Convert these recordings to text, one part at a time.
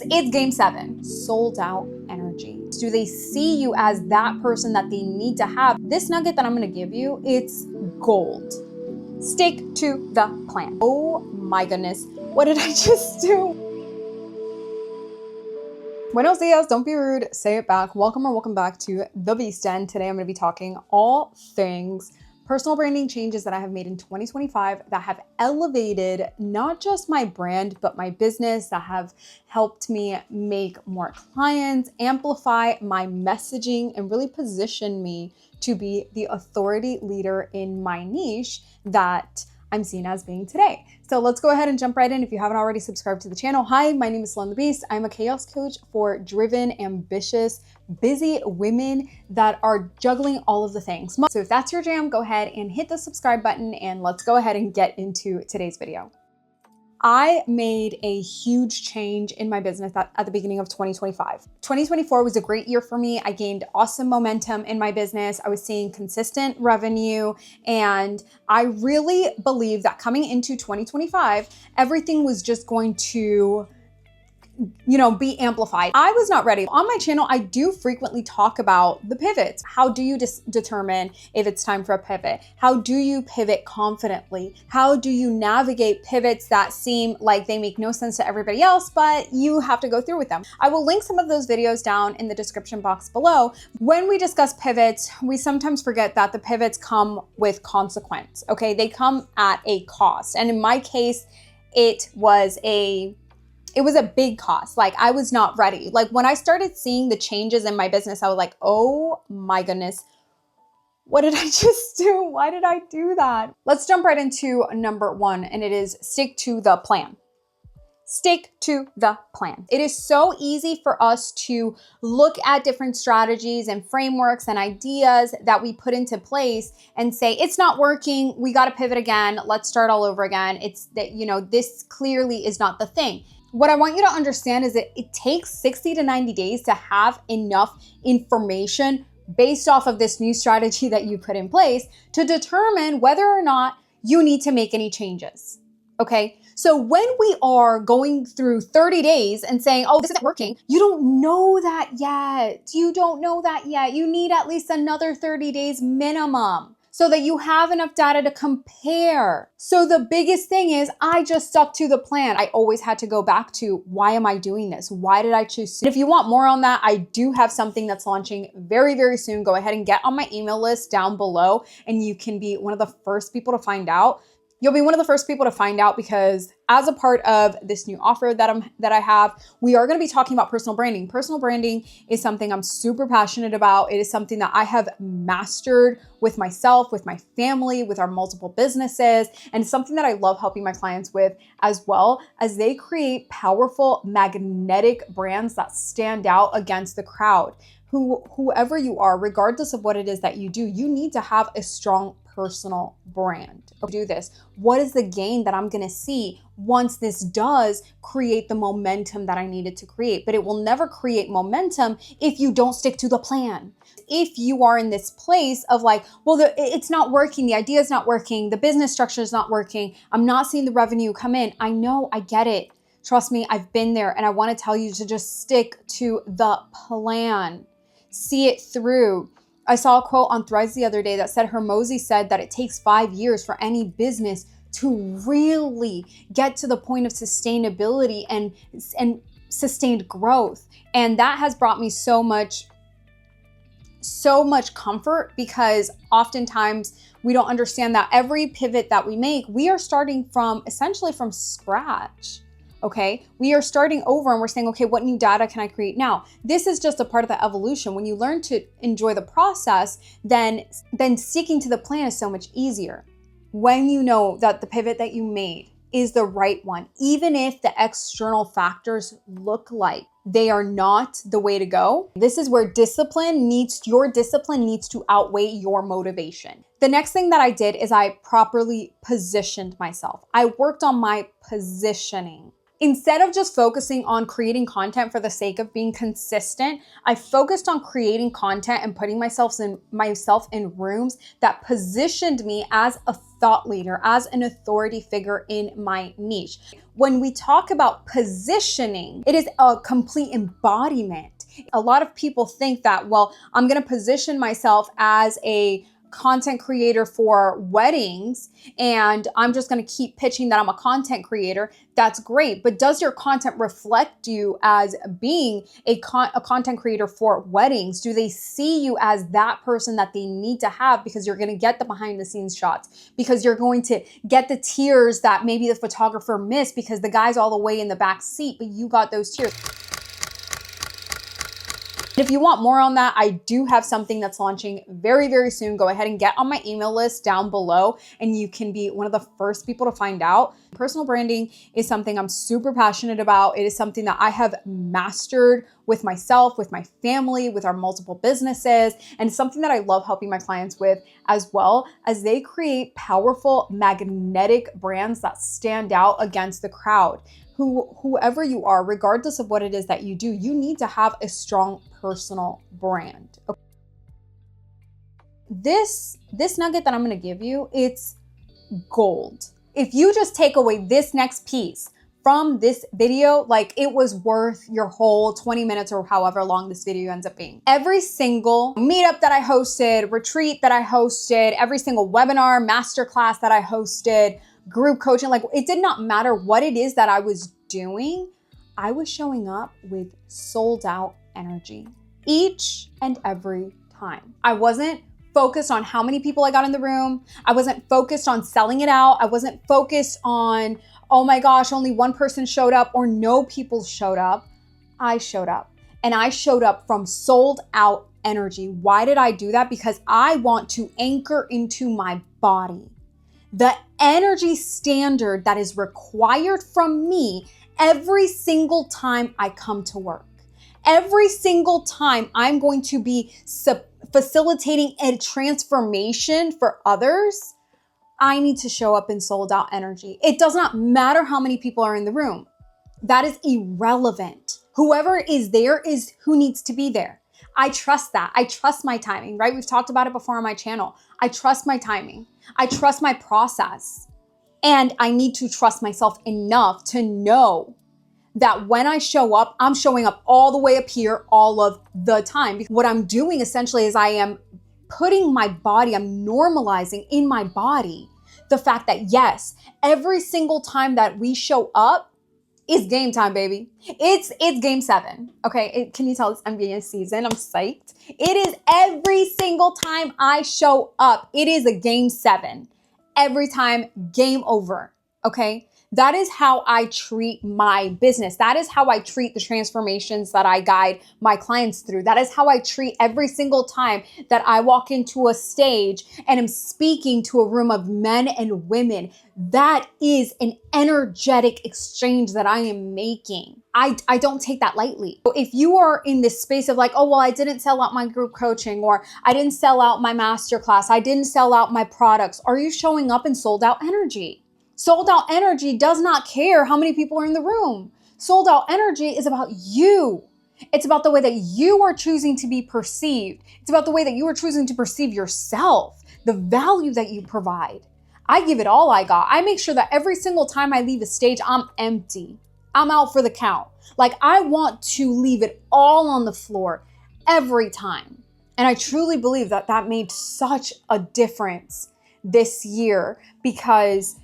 It's game 7, sold out energy. Do they see you as that person that they need to have? This nugget that I'm gonna give you, it's gold. Stick to the plan. Oh my goodness, what did I just do? Buenos dias, don't be rude, say it back. Welcome or welcome back to The Beast Den. Today I'm gonna be talking all things personal branding changes that I have made in 2025 that have elevated not just my brand, but my business, that have helped me make more clients, amplify my messaging, and really position me to be the authority leader in my niche that I'm seen as being today. So let's go ahead and jump right in. If you haven't already subscribed to the channel, hi, my name is Sloan the Beast. I'm a chaos coach for driven, ambitious, busy women that are juggling all of the things. So if that's your jam, go ahead and hit the subscribe button and let's go ahead and get into today's video. I made a huge change in my business at the beginning of 2025. 2024 was a great year for me. I gained awesome momentum in my business. I was seeing consistent revenue, and I really believe that coming into 2025, everything was just going to be amplified. I was not ready. On my channel, I do frequently talk about the pivots. How do you determine if it's time for a pivot? How do you pivot confidently? How do you navigate pivots that seem like they make no sense to everybody else, but you have to go through with them? I will link some of those videos down in the description box below. When we discuss pivots, we sometimes forget that the pivots come with consequence, okay? They come at a cost. And in my case, it was a big cost. Like, I was not ready. Like, when I started seeing the changes in my business, I was like, oh my goodness, what did I just do? Why did I do that? Let's jump right into number 1, and it is stick to the plan. Stick to the plan. It is so easy for us to look at different strategies and frameworks and ideas that we put into place and say, it's not working. We got to pivot again. Let's start all over again. It's that, this clearly is not the thing. What I want you to understand is that it takes 60 to 90 days to have enough information based off of this new strategy that you put in place to determine whether or not you need to make any changes. Okay, so when we are going through 30 days and saying, oh, this isn't working, you don't know that yet. You don't know that yet. You need at least another 30 days minimum so that you have enough data to compare. So the biggest thing is I just stuck to the plan. I always had to go back to, why am I doing this? Why did I choose to? If you want more on that, I do have something that's launching very, very soon. Go ahead and get on my email list down below and you can be one of the first people to find out. You'll be one of the first people to find out because as a part of this new offer that I have, we are going to be talking about personal branding. Personal branding is something I'm super passionate about. It is something that I have mastered with myself, with my family, with our multiple businesses, and something that I love helping my clients with as well as they create powerful magnetic brands that stand out against the crowd. Whoever you are, regardless of what it is that you do, you need to have a strong personal brand. Do this. What is the gain that I'm going to see once this does create the momentum that I needed to create? But it will never create momentum if you don't stick to the plan. If you are in this place of like, well, it's not working, the idea is not working, the business structure is not working, I'm not seeing the revenue come in. I know, I get it. Trust me, I've been there, and I want to tell you to just stick to the plan. See it through. I saw a quote on Threads the other day that said Hermosi said that it takes 5 years for any business to really get to the point of sustainability and sustained growth. And that has brought me so much comfort because oftentimes we don't understand that every pivot that we make, we are starting from essentially from scratch. Okay, we are starting over and we're saying, okay, what new data can I create now? This is just a part of the evolution. When you learn to enjoy the process, then sticking to the plan is so much easier. When you know that the pivot that you made is the right one, even if the external factors look like they are not the way to go, this is where your discipline needs to outweigh your motivation. The next thing that I did is I properly positioned myself. I worked on my positioning. Instead of just focusing on creating content for the sake of being consistent, I focused on creating content and putting myself in rooms that positioned me as a thought leader, as an authority figure in my niche. When we talk about positioning, it is a complete embodiment. A lot of people think that, well, I'm going to position myself as a content creator for weddings and I'm just going to keep pitching that I'm a content creator. That's great. But does your content reflect you as being a content creator for weddings? Do they see you as that person that they need to have because you're going to get the behind the scenes shots, because you're going to get the tears that maybe the photographer missed because the guy's all the way in the back seat, but you got those tears? If you want more on that, I do have something that's launching very, very soon. Go ahead and get on my email list down below and you can be one of the first people to find out. Personal branding is something I'm super passionate about. It is something that I have mastered with myself, with my family, with our multiple businesses, and something that I love helping my clients with as well, as they create powerful magnetic brands that stand out against the crowd. Whoever you are, regardless of what it is that you do, you need to have a strong personal brand. Okay. This nugget that I'm going to give you, it's gold. If you just take away this next piece from this video, like it was worth your whole 20 minutes or however long this video ends up being. Every single meetup that I hosted, retreat that I hosted, every single webinar, masterclass that I hosted, group coaching, like it did not matter what it is that I was doing. I was showing up with sold out energy each and every time. I wasn't focused on how many people I got in the room. I wasn't focused on selling it out. I wasn't focused on, oh my gosh, only one person showed up or no people showed up. I showed up, and I showed up from sold out energy. Why did I do that? Because I want to anchor into my body the energy standard that is required from me every single time I come to work. Every single time I'm going to be facilitating a transformation for others, I need to show up in sold out energy. It does not matter how many people are in the room. That is irrelevant. Whoever is there is who needs to be there. I trust that. I trust my timing, right? We've talked about it before on my channel. I trust my timing. I trust my process. And I need to trust myself enough to know that when I show up, I'm showing up all the way up here all of the time. What I'm doing essentially is I am putting my body, I'm normalizing in my body the fact that yes, every single time that we show up, it's game time, baby. It's game 7. Okay, can you tell it's NBA season? I'm psyched. It is every single time I show up. It is a game 7. Every time, game over. Okay, that is how I treat my business. That is how I treat the transformations that I guide my clients through. That is how I treat every single time that I walk into a stage and am speaking to a room of men and women. That is an energetic exchange that I am making. I don't take that lightly. So if you are in this space of like, oh, well, I didn't sell out my group coaching, or I didn't sell out my masterclass, I didn't sell out my products, are you showing up in sold out energy? Sold out energy does not care how many people are in the room. Sold out energy is about you. It's about the way that you are choosing to be perceived. It's about the way that you are choosing to perceive yourself, the value that you provide. I give it all I got. I make sure that every single time I leave a stage, I'm empty. I'm out for the count. Like I want to leave it all on the floor every time. And I truly believe that that made such a difference this year, because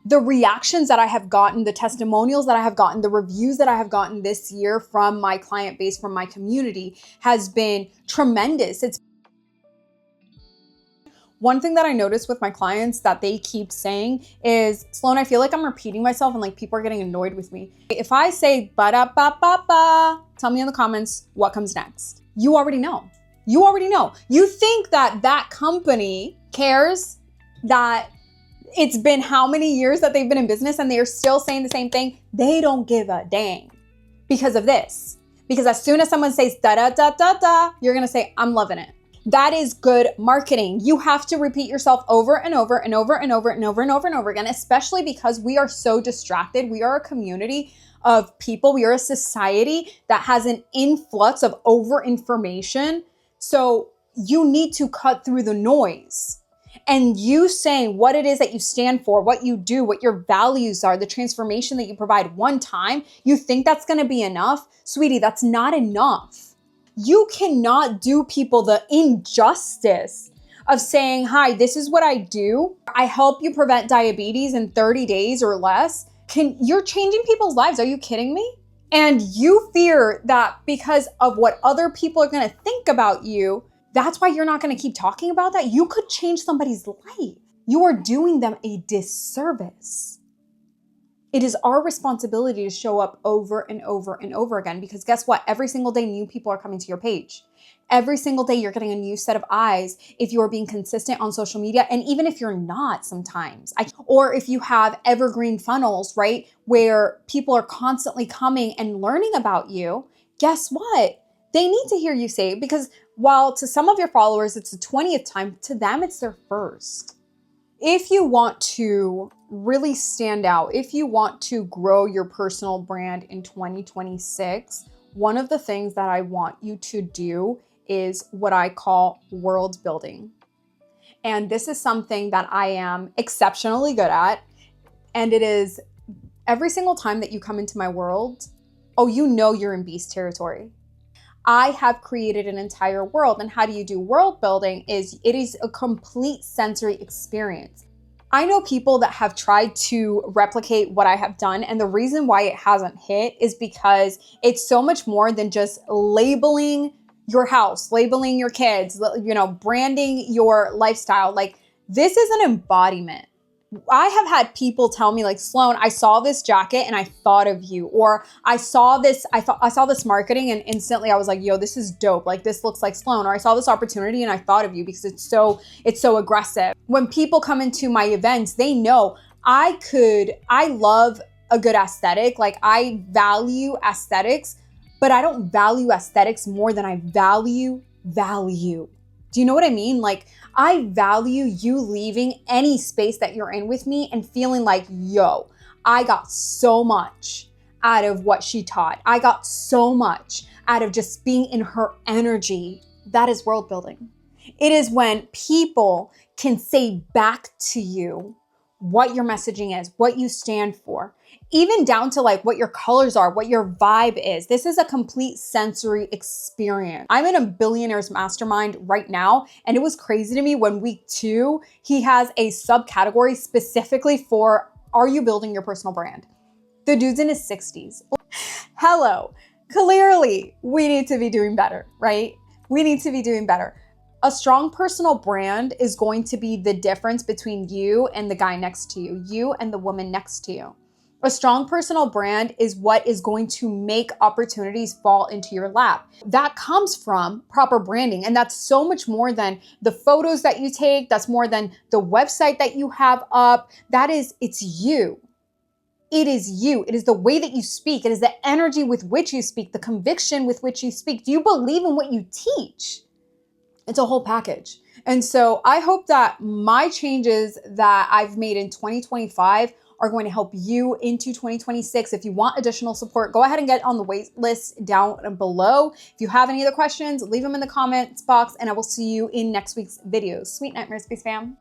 the reactions that I have gotten, the testimonials that I have gotten, the reviews that I have gotten this year from my client base, from my community, has been tremendous. It's one thing that I noticed with my clients that they keep saying is, Sloan, I feel like I'm repeating myself and like people are getting annoyed with me. If I say ba-da-ba-ba-ba, tell me in the comments what comes next. You already know. You already know. You think that that company cares that it's been how many years that they've been in business and they are still saying the same thing? They don't give a dang because of this. Because as soon as someone says da-da-da-da-da, you're going to say, I'm loving it. That is good marketing. You have to repeat yourself over and over and over and over and over and over and over again, especially because we are so distracted. We are a community of people. We are a society that has an influx of over information. So you need to cut through the noise. And you saying what it is that you stand for, what you do, what your values are, the transformation that you provide one time, you think that's going to be enough? Sweetie, that's not enough. You cannot do people the injustice of saying, hi, this is what I do. I help you prevent diabetes in 30 days or less. You're changing people's lives. Are you kidding me? And you fear that because of what other people are going to think about you, that's why you're not going to keep talking about that. You could change somebody's life. You are doing them a disservice. It is our responsibility to show up over and over and over again, because guess what? Every single day, new people are coming to your page. Every single day, you're getting a new set of eyes if you're being consistent on social media. And even if you're not sometimes, or if you have evergreen funnels, right? Where people are constantly coming and learning about you, guess what? They need to hear you say it, because while to some of your followers, it's the 20th time, to them, it's their first. If you want to really stand out, if you want to grow your personal brand in 2026, one of the things that I want you to do is what I call world building. And this is something that I am exceptionally good at. And it is every single time that you come into my world, oh, you know you're in beast territory. I have created an entire world. And how do you do world building? It is a complete sensory experience. I know people that have tried to replicate what I have done, and the reason why it hasn't hit is because it's so much more than just labeling your house, labeling your kids, branding your lifestyle. Like, this is an embodiment. I have had people tell me, like, Sloan, I saw this jacket and I thought of you, or I saw this marketing and instantly I was like, yo, this is dope. Like, this looks like Sloan. Or I saw this opportunity and I thought of you because it's so aggressive. When people come into my events, they know I love a good aesthetic. Like, I value aesthetics, but I don't value aesthetics more than I value value. Do you know what I mean? Like, I value you leaving any space that you're in with me and feeling like, yo, I got so much out of what she taught. I got so much out of just being in her energy. That is world building. It is when people can say back to you what your messaging is, what you stand for, even down to like what your colors are, what your vibe is. This is a complete sensory experience. I'm in a billionaire's mastermind right now, and it was crazy to me when week 2, he has a subcategory specifically for, are you building your personal brand? The dude's in his 60s. Hello, clearly we need to be doing better, right? We need to be doing better. A strong personal brand is going to be the difference between you and the guy next to you, you and the woman next to you. A strong personal brand is what is going to make opportunities fall into your lap. That comes from proper branding. And that's so much more than the photos that you take. That's more than the website that you have up. It's you. It is you. It is the way that you speak. It is the energy with which you speak, the conviction with which you speak. Do you believe in what you teach? It's a whole package. And so I hope that my changes that I've made in 2025 are going to help you into 2026. If you want additional support, go ahead and get on the wait list down below. If you have any other questions, leave them in the comments box, and I will see you in next week's videos. Sweet nightmares, peace fam.